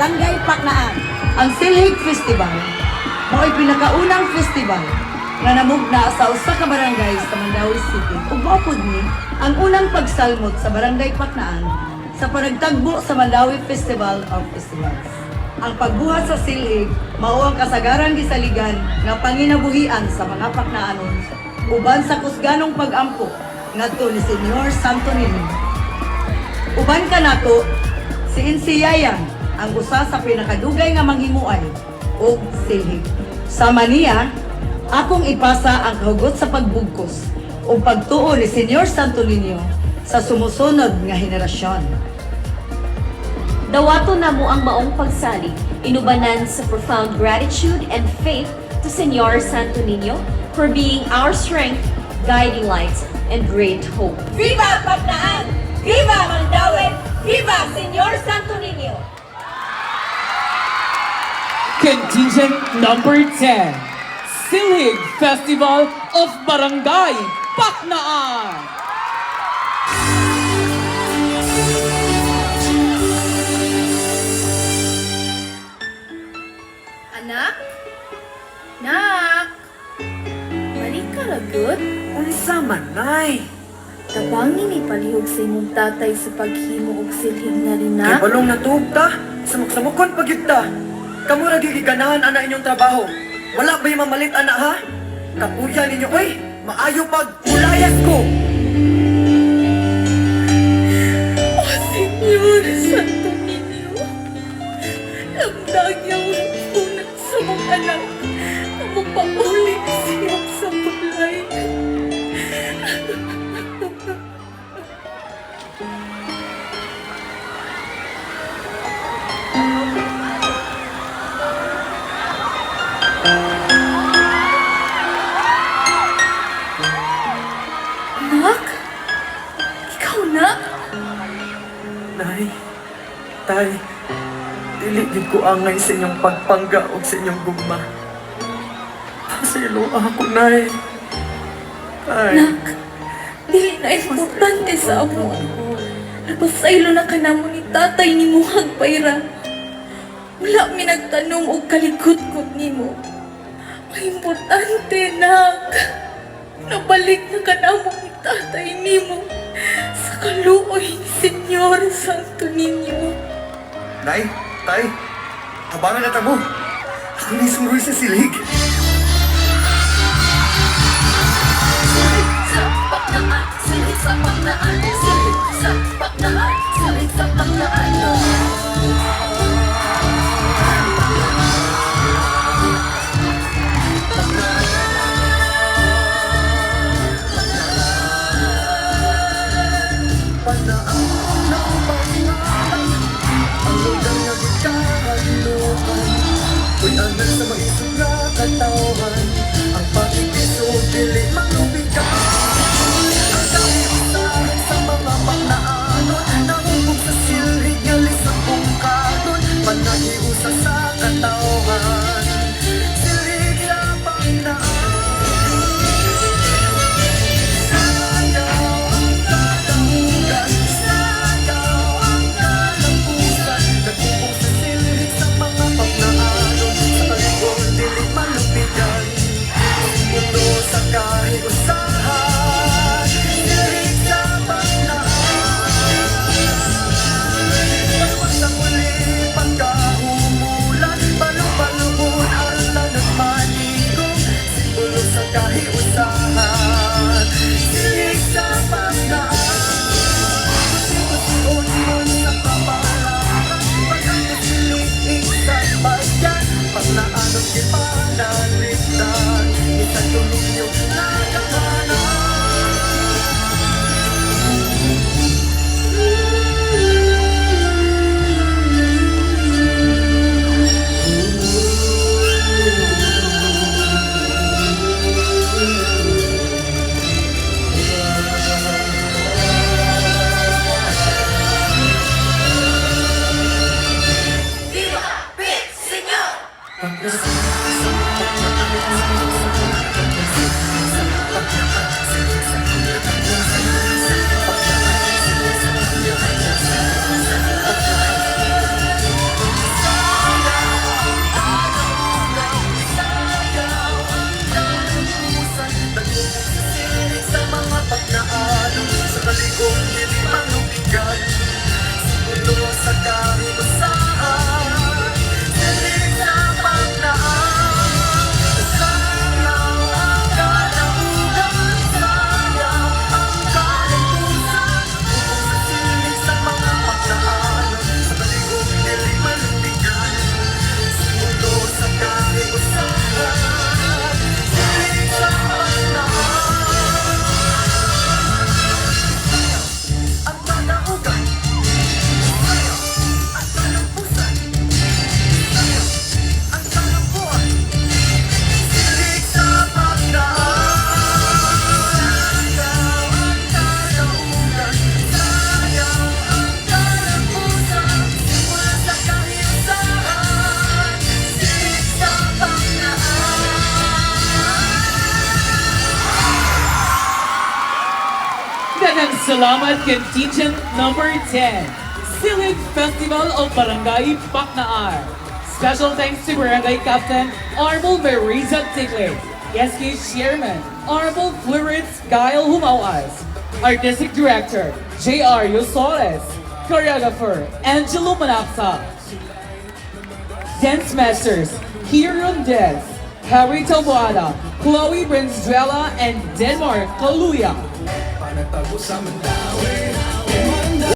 Barangay Paknaan. Ang Silhig Festival mo'y pinakaunang festival nga namugna sa usa ka barangay sa Mandawi City. Ug mao pud ni ang unang pagsalmot sa Barangay Paknaan sa panagtagbo sa Mandawi Festival of Festivals. Ang pagbuhat sa silhig mao ang kasagaran gisaligan nga panginabuhian sa mga Paknaanon uban sa kusganong pag-ampo ngadto ni Senyor Santo Niño. Uban kanato si Insiyayang ang usa sa pinakadugay nga manghimuay og silhig. Sama niya, akong ipasa ang kahugot sa pagbugkos o pagtuo ni Senyor Santo Niño sa sumusunod nga henerasyon. Dawato na mo ang maong pagsalig, inubanan sa profound gratitude and faith to Senyor Santo Niño for being our strength, guiding light, and great hope. Viva Paknaan! Viva Mandawi! Viva Senyor Santo Niño! Contingent number 10, Silhig Festival of Barangay Paknaan. Anak? Nak? Balik ka ragot? Unsa man, nay? Tabangin ni palihog sa imong tatay sa paghimo og silhig na rin na. Kay balong natuog ta, samok-samukon pagyud ta. Kamu ra giganahan ana inyong trabaho. Wala ba yung mamalit ana ha? Kapuya ninyo oy, maayo pag ulayas ko. Oh, Senyor Santo Niño. Lamdag yung unang sa mong anak na magpaulit siya sa bulay. Anak? Ikaw na? Nay, tay, dili gid ko angay sa inyong pagpangga o sa inyong gugma. Pasilo ako, nay. Tay, Nak, dili na importante sa amo. Napasaylo na ka namo ni tatay ni Muhag Payra. Wala mi nagtanong og kalikot-kot nimo. Ang importante, nak. Nabalik na ka namo ni tatay nimo sa kaluoy ni Senyor Santo Niño. nay, tay, tabangan na tamo. Ako ni suroy sa silig. Kuyanan sa mga isura katawan, ang pakikiso dili malubigan. Ang dami sa mga Paknaanon, nangungog sa silhig nga lisod kong Salamat Contingent number 10, Silid Festival of Barangay Paknaan. Special thanks to Barangay Captain Honorable Marisa Tiglet, SK Chairman Honorable Florence Gail Humawas, Artistic Director J.R. Yosores, Choreographer Angelo Manaksa, Dance Masters Kieran Des, Harry Tabuada, Chloe Brenzuela, and Denmark Kaluya. Panatagos sa Mandawi